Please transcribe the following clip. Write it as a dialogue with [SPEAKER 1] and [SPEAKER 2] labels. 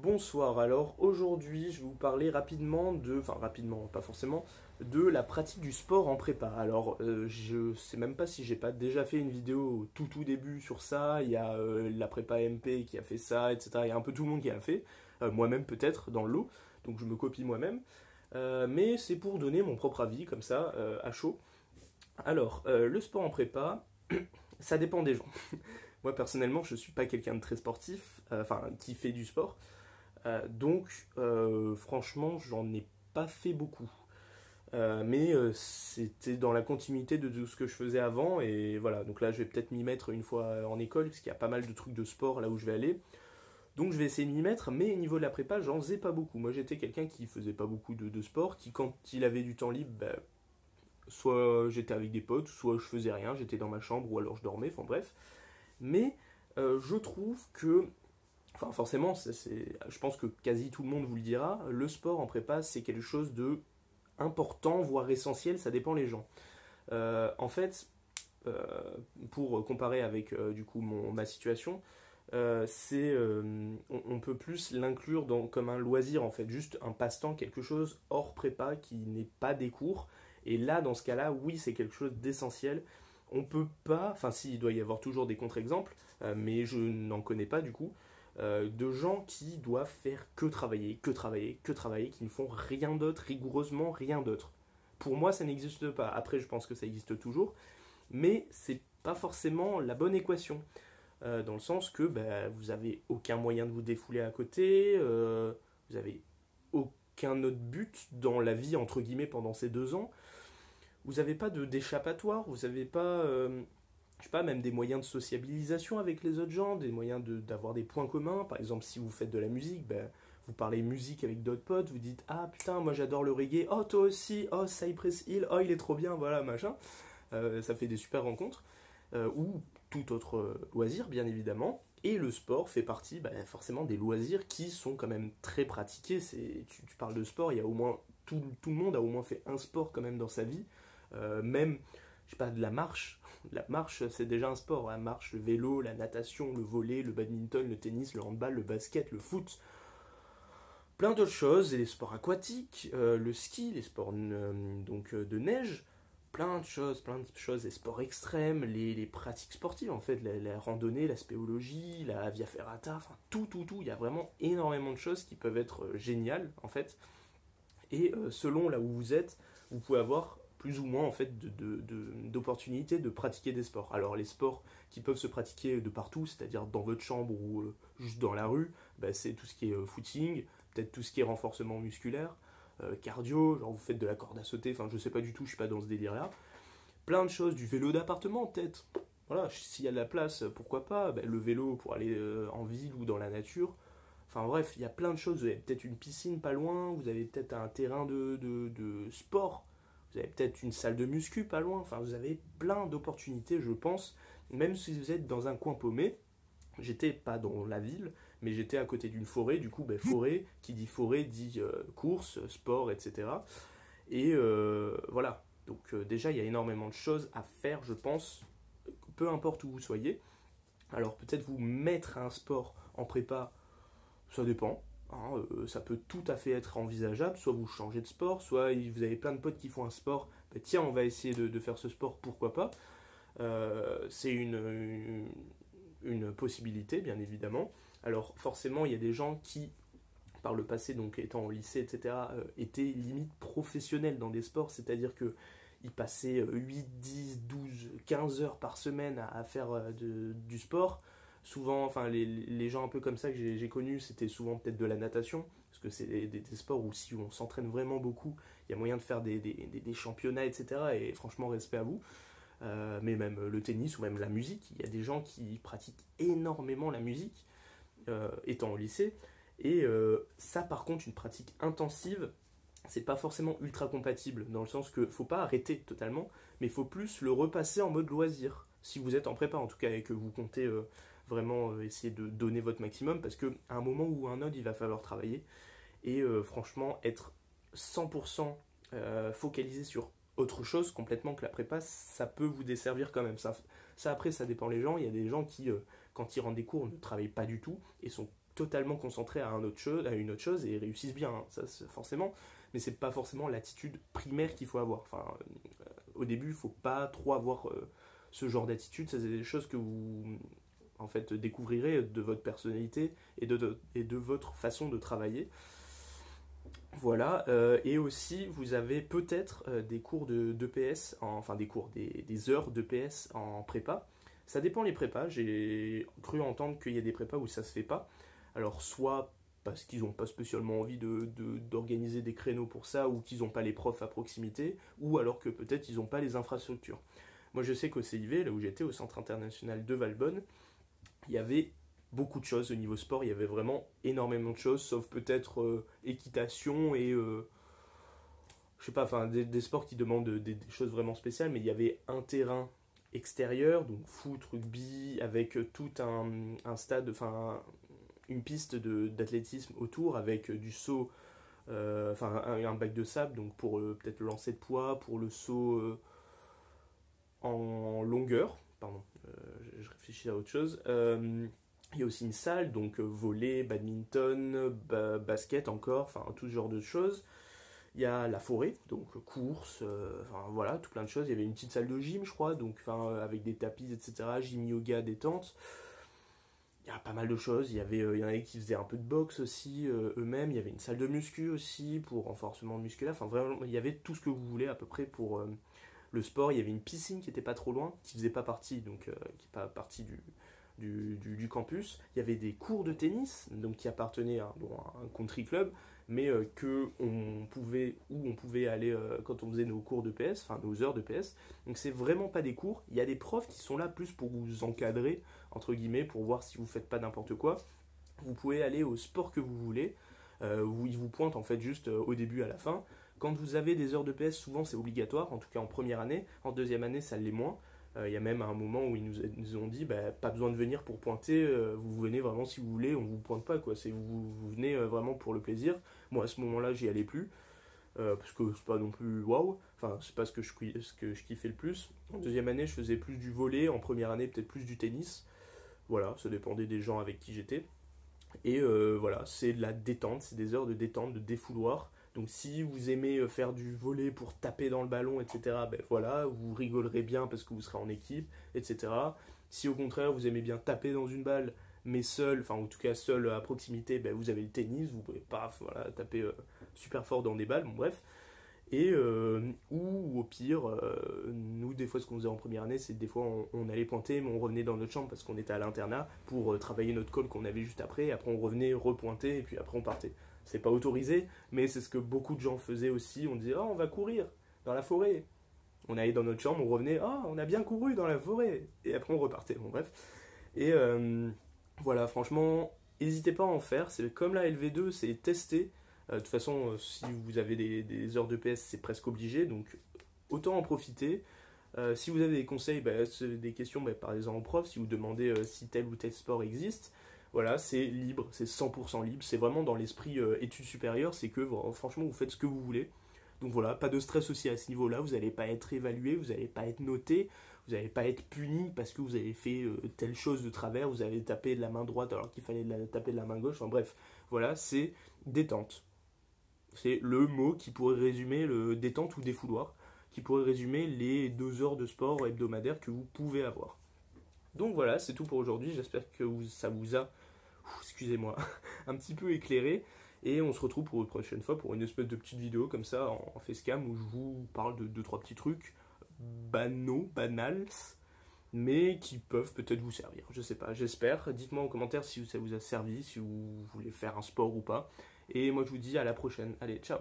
[SPEAKER 1] Bonsoir, alors aujourd'hui je vais vous parler rapidement enfin rapidement, pas forcément, de la pratique du sport en prépa. Alors je sais même pas si j'ai pas déjà fait une vidéo au tout début sur ça, il y a la prépa MP qui a fait ça, etc. Il y a un peu tout le monde qui a fait, moi-même peut-être dans le lot, donc je me copie moi-même. Mais c'est pour donner mon propre avis comme ça, à chaud. Alors, le sport en prépa, ça dépend des gens. Moi personnellement je suis pas quelqu'un de très sportif, enfin qui fait du sport. Franchement, j'en ai pas fait beaucoup. Mais c'était dans la continuité de tout ce que je faisais avant. Et voilà, donc là, je vais peut-être m'y mettre une fois en école, parce qu'il y a pas mal de trucs de sport là où je vais aller. Donc je vais essayer de m'y mettre, mais au niveau de la prépa, j'en faisais pas beaucoup. Moi, j'étais quelqu'un qui faisait pas beaucoup de sport, qui quand il avait du temps libre, bah, soit j'étais avec des potes, soit je faisais rien, j'étais dans ma chambre, ou alors je dormais, enfin bref. Mais je trouve que enfin, forcément, je pense que quasi tout le monde vous le dira, le sport en prépa, c'est quelque chose de important, voire essentiel, ça dépend les gens. En fait, euh, pour comparer avec du coup ma situation, on peut plus l'inclure comme un loisir en fait, juste un passe-temps, quelque chose hors prépa qui n'est pas des cours. Et là, dans ce cas-là, oui, c'est quelque chose d'essentiel. On peut pas, enfin si, il doit y avoir toujours des contre-exemples, mais je n'en connais pas du coup, de gens qui doivent faire que travailler, que travailler, que travailler, qui ne font rien d'autre, rigoureusement rien d'autre. Pour moi, ça n'existe pas. Après, je pense que ça existe toujours, mais c'est pas forcément la bonne équation. Dans le sens que bah, vous avez aucun moyen de vous défouler à côté, vous avez aucun autre but dans la vie, entre guillemets, pendant ces 2 ans. Vous n'avez pas d'échappatoire, vous n'avez pas, je sais pas, même des moyens de sociabilisation avec les autres gens, des moyens d'avoir des points communs. Par exemple, si vous faites de la musique, ben, vous parlez musique avec d'autres potes, vous dites ah putain, moi j'adore le reggae, oh toi aussi, oh Cypress Hill, oh il est trop bien, voilà, machin. Ça fait des super rencontres. Ou tout autre loisir, bien évidemment. Et le sport fait partie ben, forcément des loisirs qui sont quand même très pratiqués. Tu parles de sport, il y a au moins tout le monde a au moins fait un sport quand même dans sa vie. Même, je sais pas, de la marche. La marche, c'est déjà un sport. La marche, le vélo, la natation, le volley, le badminton, le tennis, le handball, le basket, le foot. Plein d'autres choses, et les sports aquatiques, le ski, les sports de neige, plein de choses, les sports extrêmes, les pratiques sportives en fait, la randonnée, la spéologie, la via ferrata, enfin tout, il y a vraiment énormément de choses qui peuvent être géniales en fait, et selon là où vous êtes, vous pouvez avoir plus ou moins en fait d'opportunités de pratiquer des sports. Alors les sports qui peuvent se pratiquer de partout, c'est-à-dire dans votre chambre ou juste dans la rue, bah, c'est tout ce qui est footing, peut-être tout ce qui est renforcement musculaire, cardio, genre vous faites de la corde à sauter, enfin je sais pas du tout, je suis pas dans ce délire là. Plein de choses, du vélo d'appartement peut-être. Voilà, s'il y a de la place, pourquoi pas, bah, le vélo pour aller en ville ou dans la nature. Enfin bref, il y a plein de choses. Vous avez peut-être une piscine pas loin, vous avez peut-être un terrain de sport, vous avez peut-être une salle de muscu pas loin. Enfin, vous avez plein d'opportunités, je pense. Même si vous êtes dans un coin paumé, j'étais pas dans la ville, mais j'étais à côté d'une forêt. Du coup, ben, forêt dit course, sport, etc. Et voilà. Donc déjà, il y a énormément de choses à faire, je pense, peu importe où vous soyez. Alors peut-être vous mettre à un sport en prépa, ça dépend. Hein, ça peut tout à fait être envisageable. Soit vous changez de sport, soit vous avez plein de potes qui font un sport. Ben, tiens, on va essayer de faire ce sport, pourquoi pas. C'est une possibilité, bien évidemment. Alors forcément, il y a des gens qui, par le passé, donc étant au lycée, etc., étaient limite professionnels dans des sports, c'est-à-dire que ils passaient 8, 10, 12, 15 heures par semaine à faire du sport. Souvent, enfin, les gens un peu comme ça que j'ai connus, c'était souvent peut-être de la natation, parce que c'est des sports où si on s'entraîne vraiment beaucoup, il y a moyen de faire des championnats, etc. Et franchement, respect à vous. Mais même le tennis ou même la musique, il y a des gens qui pratiquent énormément la musique, étant au lycée. Et ça, par contre, une pratique intensive, c'est pas forcément ultra compatible, dans le sens que faut pas arrêter totalement, mais il faut plus le repasser en mode loisir. Si vous êtes en prépa, en tout cas, et que vous comptez vraiment essayer de donner votre maximum, parce qu'à un moment ou un autre, il va falloir travailler. Et franchement, être 100% focalisé sur autre chose complètement que la prépa, ça peut vous desservir quand même. Ça après, ça dépend les gens. Il y a des gens qui, quand ils rendent des cours, ne travaillent pas du tout et sont totalement concentrés à une autre chose et réussissent bien, hein, ça forcément, mais c'est pas forcément l'attitude primaire qu'il faut avoir. Enfin, au début, il faut pas trop avoir ce genre d'attitude, ça c'est des choses que vous en fait découvrirez de votre personnalité et de votre façon de travailler. Voilà, et aussi vous avez peut-être des cours d'EPS, enfin des heures d'EPS en prépa. Ça dépend les prépas, j'ai cru entendre qu'il y a des prépas où ça se fait pas. Alors soit parce qu'ils n'ont pas spécialement envie d'organiser des créneaux pour ça, ou qu'ils n'ont pas les profs à proximité, ou alors que peut-être ils n'ont pas les infrastructures. Moi je sais qu'au CIV, là où j'étais, au Centre International de Valbonne, il y avait beaucoup de choses au niveau sport, il y avait vraiment énormément de choses, sauf peut-être équitation et je sais pas, enfin des sports qui demandent des choses vraiment spéciales, mais il y avait un terrain extérieur, donc foot, rugby, avec tout un stade, enfin une piste d'athlétisme autour avec du saut, enfin un bac de sable, donc pour peut-être le lancer de poids, pour le saut en longueur, pardon, je réfléchis à autre chose. Il y a aussi une salle, donc volley, badminton, basket encore, enfin tout ce genre de choses. Il y a la forêt, donc course, enfin voilà, tout plein de choses. Il y avait une petite salle de gym, je crois, donc avec des tapis, etc. Gym yoga, détente. Il y a pas mal de choses. Il y en avait qui faisaient un peu de boxe aussi eux-mêmes. Il y avait une salle de muscu aussi pour renforcement musculaire. Enfin vraiment, il y avait tout ce que vous voulez à peu près pour le sport. Il y avait une piscine qui était pas trop loin, qui faisait pas partie, donc qui n'est pas partie du campus. Il y avait des cours de tennis, donc qui appartenaient à un country club, mais où on pouvait aller quand on faisait nos cours de PS, enfin nos heures de PS. Donc c'est vraiment pas des cours. Il y a des profs qui sont là plus pour vous encadrer, entre guillemets, pour voir si vous faites pas n'importe quoi. Vous pouvez aller au sport que vous voulez, où ils vous pointent en fait juste au début à la fin. Quand vous avez des heures de PS, souvent c'est obligatoire, en tout cas en première année. En deuxième année, ça l'est moins. Il y a même un moment où ils nous ont dit pas besoin de venir pour pointer, vous venez vraiment si vous voulez, on ne vous pointe pas, quoi. Vous venez vraiment pour le plaisir. Moi à ce moment-là, j'y allais plus, parce que c'est pas non plus waouh, enfin c'est pas ce que je kiffais le plus. En deuxième année, je faisais plus du volley, en première année, peut-être plus du tennis. Voilà, ça dépendait des gens avec qui j'étais. Et voilà, c'est de la détente, c'est des heures de détente, de défouloir. Donc si vous aimez faire du volley pour taper dans le ballon, etc., ben voilà, vous rigolerez bien parce que vous serez en équipe, etc. Si au contraire vous aimez bien taper dans une balle, mais seul, enfin en tout cas seul à proximité, ben vous avez le tennis, vous pouvez pas voilà, taper super fort dans des balles, bon bref. Et ou au pire, nous des fois ce qu'on faisait en première année, c'est des fois on allait pointer, mais on revenait dans notre chambre parce qu'on était à l'internat pour travailler notre call qu'on avait juste après. Après on revenait repointer et puis après on partait. C'est pas autorisé, mais c'est ce que beaucoup de gens faisaient aussi. On disait, oh, on va courir dans la forêt. On allait dans notre chambre, on revenait, oh, on a bien couru dans la forêt. Et après on repartait. Bon bref. Et voilà, franchement, n'hésitez pas à en faire. C'est comme la LV2, c'est tester. De toute façon, si vous avez des heures de PS, c'est presque obligé, donc autant en profiter. Si vous avez des conseils, des questions, parlez-en au prof, si vous demandez si tel ou tel sport existe. Voilà, c'est libre, c'est 100% libre, c'est vraiment dans l'esprit études supérieures, c'est que franchement vous faites ce que vous voulez. Donc voilà, pas de stress aussi à ce niveau-là, vous n'allez pas être évalué, vous n'allez pas être noté, vous n'allez pas être puni parce que vous avez fait telle chose de travers, vous avez tapé de la main droite alors qu'il fallait taper de la main gauche, enfin bref, voilà, c'est détente. C'est le mot qui pourrait résumer le détente ou défouloir, qui pourrait résumer les 2 heures de sport hebdomadaires que vous pouvez avoir. Donc voilà, c'est tout pour aujourd'hui. J'espère que ça vous a, excusez-moi, un petit peu éclairé. Et on se retrouve pour une prochaine fois pour une espèce de petite vidéo comme ça en facecam où je vous parle de 2-3 petits trucs banals, mais qui peuvent peut-être vous servir. Je sais pas, j'espère. Dites-moi en commentaire si ça vous a servi, si vous voulez faire un sport ou pas. Et moi je vous dis à la prochaine. Allez, ciao!